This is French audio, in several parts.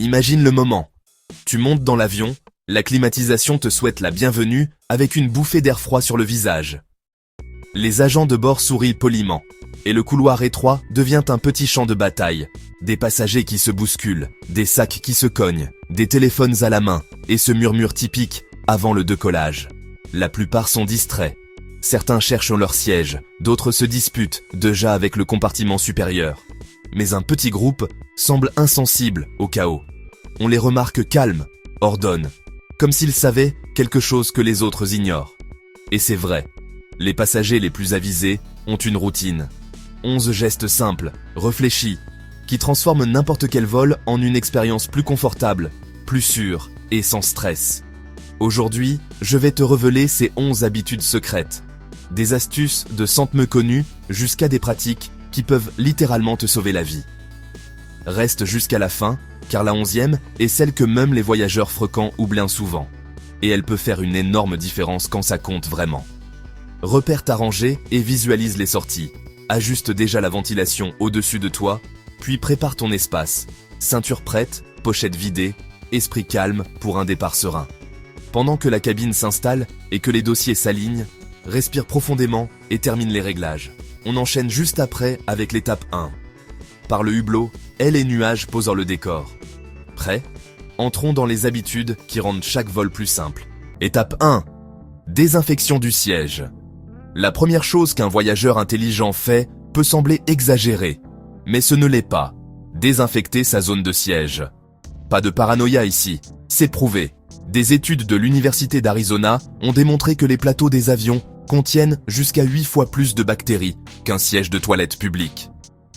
Imagine le moment. Tu montes dans l'avion, la climatisation te souhaite la bienvenue avec une bouffée d'air froid sur le visage. Les agents de bord sourient poliment, et le couloir étroit devient un petit champ de bataille. Des passagers qui se bousculent, des sacs qui se cognent, des téléphones à la main, et ce murmure typique avant le décollage. La plupart sont distraits. Certains cherchent leur siège, d'autres se disputent déjà avec le compartiment supérieur. Mais un petit groupe semble insensible au chaos. On les remarque calmes, ordonnent, comme s'ils savaient quelque chose que les autres ignorent. Et c'est vrai, les passagers les plus avisés ont une routine. 11 gestes simples, réfléchis, qui transforment n'importe quel vol en une expérience plus confortable, plus sûre et sans stress. Aujourd'hui, je vais te révéler ces 11 habitudes secrètes. Des astuces de centmes connus jusqu'à des pratiques qui peuvent littéralement te sauver la vie. Reste jusqu'à la fin, car la 11e est celle que même les voyageurs fréquents oublient souvent. Et elle peut faire une énorme différence quand ça compte vraiment. Repère ta rangée et visualise les sorties. Ajuste déjà la ventilation au-dessus de toi, puis prépare ton espace. Ceinture prête, pochette vidée, esprit calme pour un départ serein. Pendant que la cabine s'installe et que les dossiers s'alignent, respire profondément et termine les réglages. On enchaîne juste après avec l'étape 1. Par le hublot, et les nuages posant le décor. Prêt ? Entrons dans les habitudes qui rendent chaque vol plus simple. Étape 1. Désinfection du siège. La première chose qu'un voyageur intelligent fait peut sembler exagérée, mais ce ne l'est pas. Désinfecter sa zone de siège. Pas de paranoïa ici, c'est prouvé. Des études de l'Université d'Arizona ont démontré que les plateaux des avions contiennent jusqu'à 8 fois plus de bactéries qu'un siège de toilette public.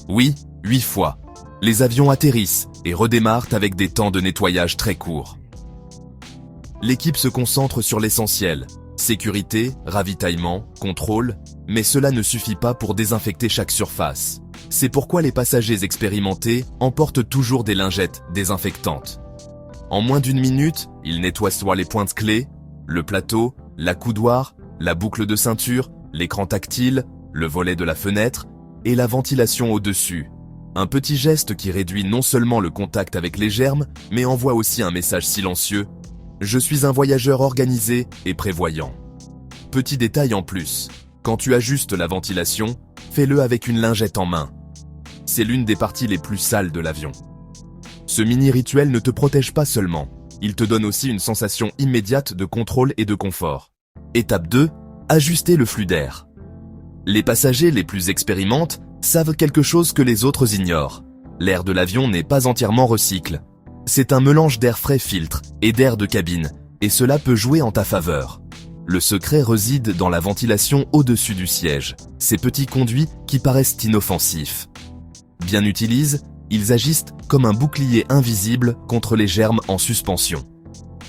Oui, 8 fois. Les avions atterrissent et redémarrent avec des temps de nettoyage très courts. L'équipe se concentre sur l'essentiel. Sécurité, ravitaillement, contrôle, mais cela ne suffit pas pour désinfecter chaque surface. C'est pourquoi les passagers expérimentés emportent toujours des lingettes désinfectantes. En moins d'une minute, ils nettoient soit les pointes clés, le plateau, la coudoir, la boucle de ceinture, l'écran tactile, le volet de la fenêtre et la ventilation au-dessus. Un petit geste qui réduit non seulement le contact avec les germes, mais envoie aussi un message silencieux. Je suis un voyageur organisé et prévoyant. Petit détail en plus, quand tu ajustes la ventilation, fais-le avec une lingette en main. C'est l'une des parties les plus sales de l'avion. Ce mini-rituel ne te protège pas seulement, il te donne aussi une sensation immédiate de contrôle et de confort. Étape 2, ajuster le flux d'air. Les passagers les plus expérimentés savent quelque chose que les autres ignorent. L'air de l'avion n'est pas entièrement recyclé. C'est un mélange d'air frais filtre et d'air de cabine, et cela peut jouer en ta faveur. Le secret réside dans la ventilation au-dessus du siège, ces petits conduits qui paraissent inoffensifs. Bien utilisés, ils agissent comme un bouclier invisible contre les germes en suspension.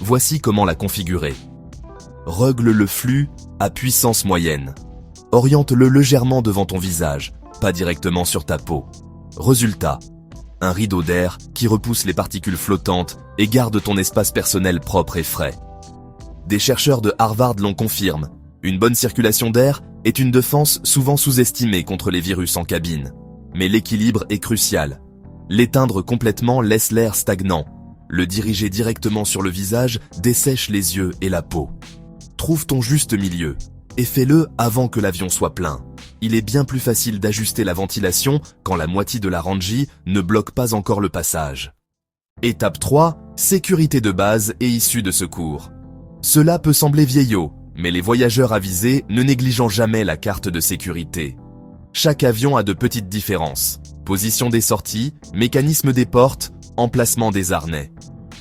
Voici comment la configurer. Règle le flux à puissance moyenne. Oriente-le légèrement devant ton visage, pas directement sur ta peau. Résultat, un rideau d'air qui repousse les particules flottantes et garde ton espace personnel propre et frais. Des chercheurs de Harvard l'ont confirmé. Une bonne circulation d'air est une défense souvent sous-estimée contre les virus en cabine. Mais l'équilibre est crucial. L'éteindre complètement laisse l'air stagnant. Le diriger directement sur le visage dessèche les yeux et la peau. Trouve ton juste milieu et fais-le avant que l'avion soit plein. Il est bien plus facile d'ajuster la ventilation quand la moitié de la range ne bloque pas encore le passage. Étape 3, sécurité de base et issue de secours. Cela peut sembler vieillot, mais les voyageurs avisés ne négligeant jamais la carte de sécurité. Chaque avion a de petites différences. Position des sorties, mécanisme des portes, emplacement des harnais.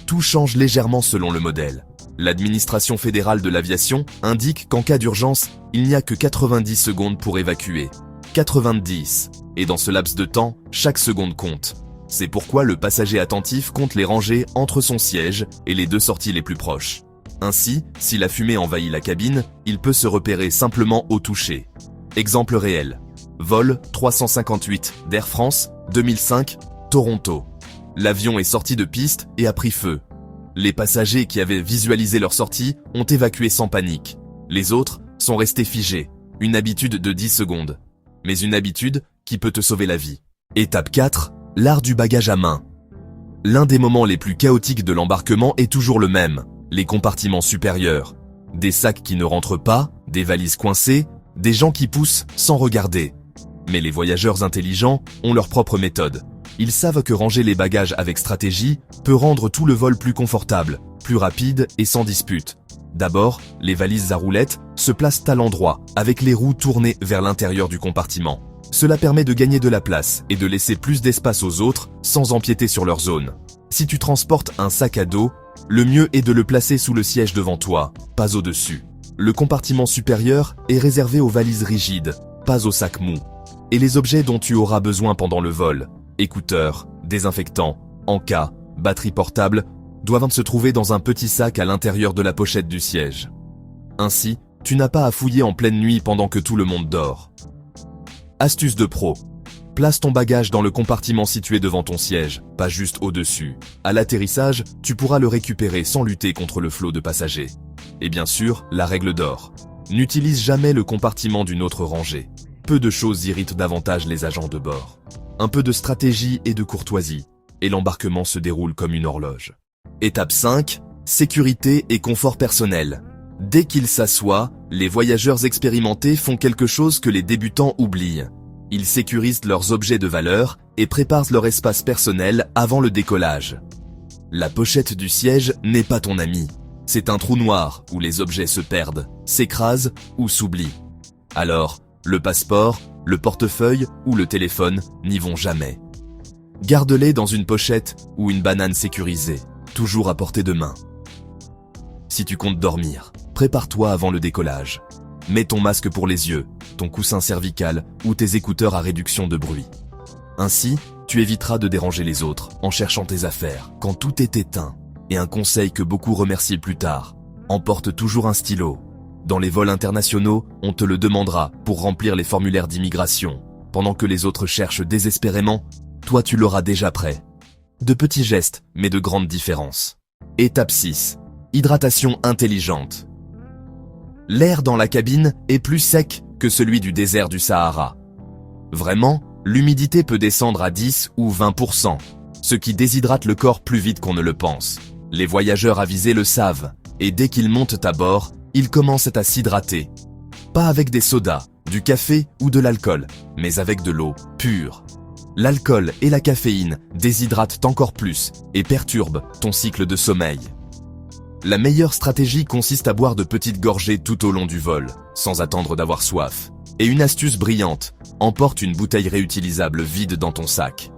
Tout change légèrement selon le modèle. L'administration fédérale de l'aviation indique qu'en cas d'urgence, il n'y a que 90 secondes pour évacuer. 90. Et dans ce laps de temps, chaque seconde compte. C'est pourquoi le passager attentif compte les rangées entre son siège et les deux sorties les plus proches. Ainsi, si la fumée envahit la cabine, il peut se repérer simplement au toucher. Exemple réel. Vol 358 d'Air France, 2005, Toronto. L'avion est sorti de piste et a pris feu. Les passagers qui avaient visualisé leur sortie ont évacué sans panique. Les autres sont restés figés. Une habitude de 10 secondes. Mais une habitude qui peut te sauver la vie. Étape 4, l'art du bagage à main. L'un des moments les plus chaotiques de l'embarquement est toujours le même, les compartiments supérieurs. Des sacs qui ne rentrent pas, des valises coincées, des gens qui poussent sans regarder. Mais les voyageurs intelligents ont leur propre méthode. Ils savent que ranger les bagages avec stratégie peut rendre tout le vol plus confortable, plus rapide et sans dispute. D'abord, les valises à roulettes se placent à l'endroit, avec les roues tournées vers l'intérieur du compartiment. Cela permet de gagner de la place et de laisser plus d'espace aux autres sans empiéter sur leur zone. Si tu transportes un sac à dos, le mieux est de le placer sous le siège devant toi, pas au-dessus. Le compartiment supérieur est réservé aux valises rigides, pas aux sacs mous. Et les objets dont tu auras besoin pendant le vol, écouteurs, désinfectants, encas, batterie portable, doivent se trouver dans un petit sac à l'intérieur de la pochette du siège. Ainsi, tu n'as pas à fouiller en pleine nuit pendant que tout le monde dort. Astuce de pro. Place ton bagage dans le compartiment situé devant ton siège, pas juste au-dessus. À l'atterrissage, tu pourras le récupérer sans lutter contre le flot de passagers. Et bien sûr, la règle d'or. N'utilise jamais le compartiment d'une autre rangée. Peu de choses irritent davantage les agents de bord. Un peu de stratégie et de courtoisie, et l'embarquement se déroule comme une horloge. Étape 5. Sécurité et confort personnel. Dès qu'ils s'assoient, les voyageurs expérimentés font quelque chose que les débutants oublient. Ils sécurisent leurs objets de valeur et préparent leur espace personnel avant le décollage. La pochette du siège n'est pas ton ami. C'est un trou noir où les objets se perdent, s'écrasent ou s'oublient. Alors, le passeport, le portefeuille ou le téléphone n'y vont jamais. Garde-les dans une pochette ou une banane sécurisée, toujours à portée de main. Si tu comptes dormir, prépare-toi avant le décollage. Mets ton masque pour les yeux, ton coussin cervical ou tes écouteurs à réduction de bruit. Ainsi, tu éviteras de déranger les autres en cherchant tes affaires quand tout est éteint. Et un conseil que beaucoup remercient plus tard, emporte toujours un stylo. Dans les vols internationaux, on te le demandera pour remplir les formulaires d'immigration. Pendant que les autres cherchent désespérément, toi tu l'auras déjà prêt. De petits gestes, mais de grandes différences. Étape 6. Hydratation intelligente. L'air dans la cabine est plus sec que celui du désert du Sahara. Vraiment, l'humidité peut descendre à 10 ou 20%, ce qui déshydrate le corps plus vite qu'on ne le pense. Les voyageurs avisés le savent, et dès qu'ils montent à bord, ils commencent à s'hydrater. Pas avec des sodas, du café ou de l'alcool, mais avec de l'eau pure. L'alcool et la caféine déshydratent encore plus et perturbent ton cycle de sommeil. La meilleure stratégie consiste à boire de petites gorgées tout au long du vol, sans attendre d'avoir soif. Et une astuce brillante, emporte une bouteille réutilisable vide dans ton sac.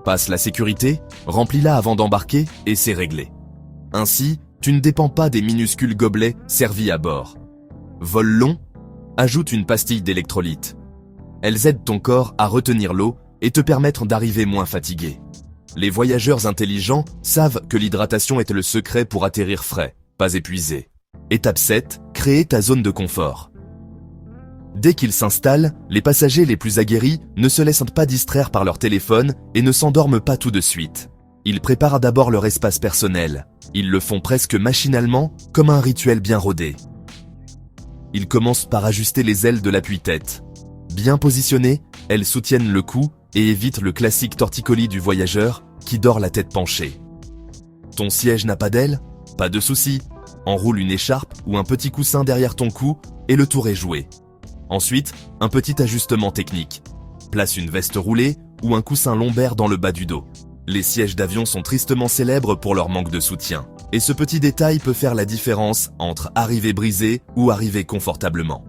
Passe la sécurité, remplis-la avant d'embarquer et c'est réglé. Ainsi, tu ne dépends pas des minuscules gobelets servis à bord. Vol long, ajoute une pastille d'électrolyte. Elles aident ton corps à retenir l'eau et te permettre d'arriver moins fatigué. Les voyageurs intelligents savent que l'hydratation est le secret pour atterrir frais, pas épuisé. Étape 7. Créer ta zone de confort. Dès qu'ils s'installent, les passagers les plus aguerris ne se laissent pas distraire par leur téléphone et ne s'endorment pas tout de suite. Ils préparent d'abord leur espace personnel. Ils le font presque machinalement, comme un rituel bien rodé. Ils commencent par ajuster les ailes de l'appui-tête. Bien positionnées, elles soutiennent le cou et évitent le classique torticolis du voyageur qui dort la tête penchée. Ton siège n'a pas d'aile? Pas de souci. Enroule une écharpe ou un petit coussin derrière ton cou et le tour est joué. Ensuite, un petit ajustement technique. Place une veste roulée ou un coussin lombaire dans le bas du dos. Les sièges d'avion sont tristement célèbres pour leur manque de soutien. Et ce petit détail peut faire la différence entre arriver brisé ou arriver confortablement.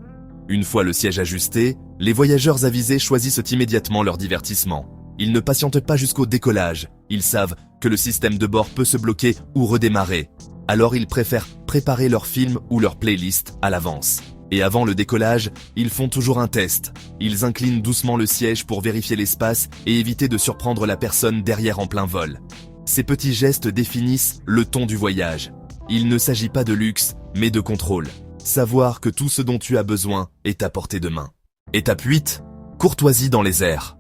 Une fois le siège ajusté, les voyageurs avisés choisissent immédiatement leur divertissement. Ils ne patientent pas jusqu'au décollage. Ils savent que le système de bord peut se bloquer ou redémarrer. Alors ils préfèrent préparer leur film ou leur playlist à l'avance. Et avant le décollage, ils font toujours un test. Ils inclinent doucement le siège pour vérifier l'espace et éviter de surprendre la personne derrière en plein vol. Ces petits gestes définissent le ton du voyage. Il ne s'agit pas de luxe, mais de contrôle. Savoir que tout ce dont tu as besoin est à portée de main. Étape 8. Courtoisie dans les airs.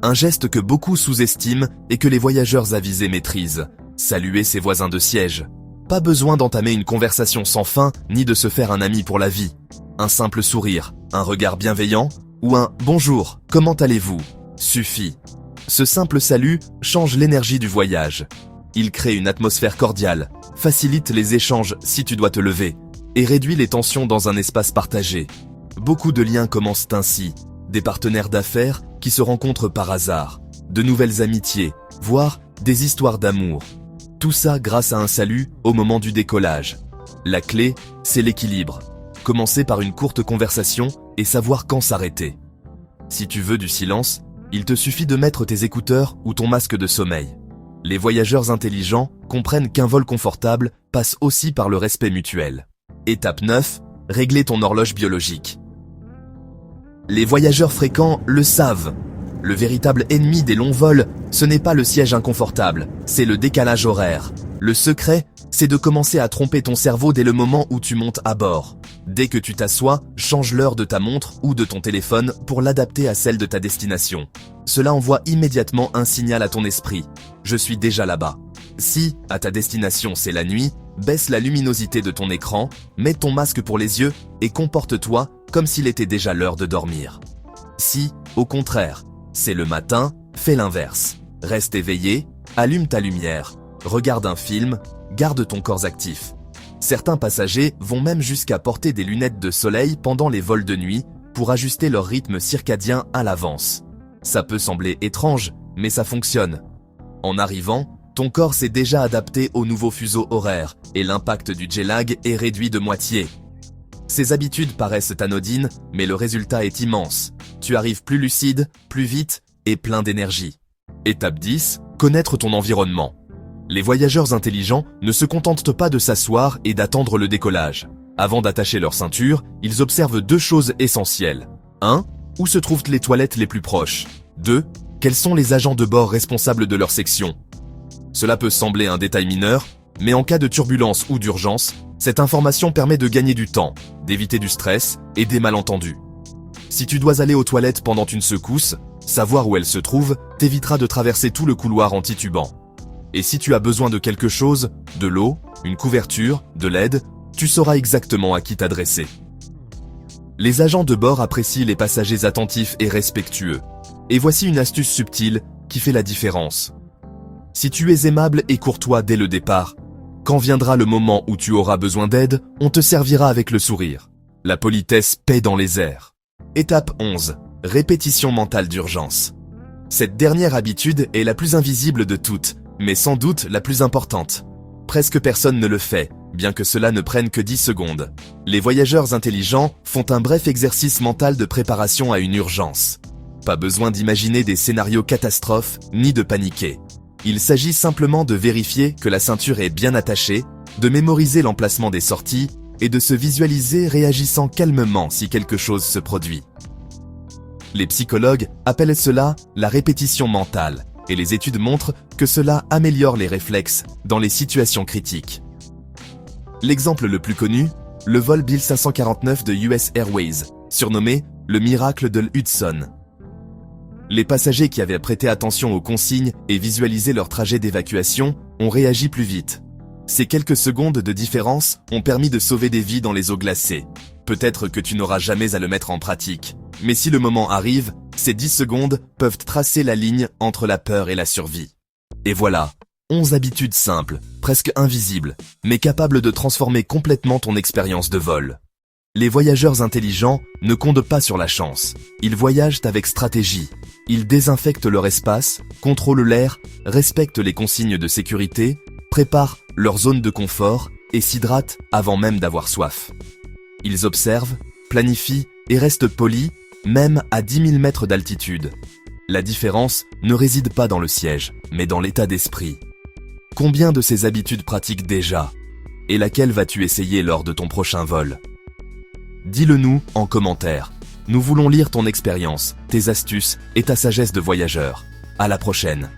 Un geste que beaucoup sous-estiment et que les voyageurs avisés maîtrisent. Saluer ses voisins de siège. Pas besoin d'entamer une conversation sans fin, ni de se faire un ami pour la vie. Un simple sourire, un regard bienveillant, ou un « bonjour, comment allez-vous » suffit. Ce simple salut change l'énergie du voyage. Il crée une atmosphère cordiale, facilite les échanges si tu dois te lever, et réduit les tensions dans un espace partagé. Beaucoup de liens commencent ainsi, des partenaires d'affaires qui se rencontrent par hasard, de nouvelles amitiés, voire des histoires d'amour. Tout ça grâce à un salut au moment du décollage. La clé, c'est l'équilibre. Commencer par une courte conversation et savoir quand s'arrêter. Si tu veux du silence, il te suffit de mettre tes écouteurs ou ton masque de sommeil. Les voyageurs intelligents comprennent qu'un vol confortable passe aussi par le respect mutuel. Étape 9, régler ton horloge biologique. Les voyageurs fréquents le savent. Le véritable ennemi des longs vols, ce n'est pas le siège inconfortable, c'est le décalage horaire. Le secret, c'est de commencer à tromper ton cerveau dès le moment où tu montes à bord. Dès que tu t'assois, change l'heure de ta montre ou de ton téléphone pour l'adapter à celle de ta destination. Cela envoie immédiatement un signal à ton esprit. Je suis déjà là-bas. Si, à ta destination c'est la nuit, baisse la luminosité de ton écran, mets ton masque pour les yeux et comporte-toi comme s'il était déjà l'heure de dormir. Si, au contraire, c'est le matin, fais l'inverse. Reste éveillé, allume ta lumière, regarde un film, garde ton corps actif. Certains passagers vont même jusqu'à porter des lunettes de soleil pendant les vols de nuit pour ajuster leur rythme circadien à l'avance. Ça peut sembler étrange, mais ça fonctionne. En arrivant, ton corps s'est déjà adapté au nouveau fuseau horaire et l'impact du jet-lag est réduit de moitié. Ces habitudes paraissent anodines, mais le résultat est immense. Tu arrives plus lucide, plus vite et plein d'énergie. Étape 10, connaître ton environnement. Les voyageurs intelligents ne se contentent pas de s'asseoir et d'attendre le décollage. Avant d'attacher leur ceinture, ils observent deux choses essentielles. 1. Où se trouvent les toilettes les plus proches? 2. Quels sont les agents de bord responsables de leur section? Cela peut sembler un détail mineur, mais en cas de turbulence ou d'urgence, cette information permet de gagner du temps, d'éviter du stress et des malentendus. Si tu dois aller aux toilettes pendant une secousse, savoir où elles se trouvent t'évitera de traverser tout le couloir en titubant. Et si tu as besoin de quelque chose, de l'eau, une couverture, de l'aide, tu sauras exactement à qui t'adresser. Les agents de bord apprécient les passagers attentifs et respectueux. Et voici une astuce subtile qui fait la différence. Si tu es aimable et courtois dès le départ, quand viendra le moment où tu auras besoin d'aide, on te servira avec le sourire. La politesse paie dans les airs. Étape 11. Répétition mentale d'urgence. Cette dernière habitude est la plus invisible de toutes, mais sans doute la plus importante. Presque personne ne le fait, bien que cela ne prenne que 10 secondes. Les voyageurs intelligents font un bref exercice mental de préparation à une urgence. Pas besoin d'imaginer des scénarios catastrophes, ni de paniquer. Il s'agit simplement de vérifier que la ceinture est bien attachée, de mémoriser l'emplacement des sorties et de se visualiser réagissant calmement si quelque chose se produit. Les psychologues appellent cela la répétition mentale, et les études montrent que cela améliore les réflexes dans les situations critiques. L'exemple le plus connu, le vol Bill 549 de US Airways, surnommé le miracle de l'Hudson. Les passagers qui avaient prêté attention aux consignes et visualisé leur trajet d'évacuation ont réagi plus vite. Ces quelques secondes de différence ont permis de sauver des vies dans les eaux glacées. Peut-être que tu n'auras jamais à le mettre en pratique, mais si le moment arrive, ces 10 secondes peuvent tracer la ligne entre la peur et la survie. Et voilà, 11 habitudes simples, presque invisibles, mais capables de transformer complètement ton expérience de vol. Les voyageurs intelligents ne comptent pas sur la chance. Ils voyagent avec stratégie. Ils désinfectent leur espace, contrôlent l'air, respectent les consignes de sécurité, préparent leur zone de confort et s'hydratent avant même d'avoir soif. Ils observent, planifient et restent polis, même à 10 000 mètres d'altitude. La différence ne réside pas dans le siège, mais dans l'état d'esprit. Combien de ces habitudes pratiques déjà? Et laquelle vas-tu essayer lors de ton prochain vol? Dis-le nous en commentaire. Nous voulons lire ton expérience, tes astuces et ta sagesse de voyageur. À la prochaine.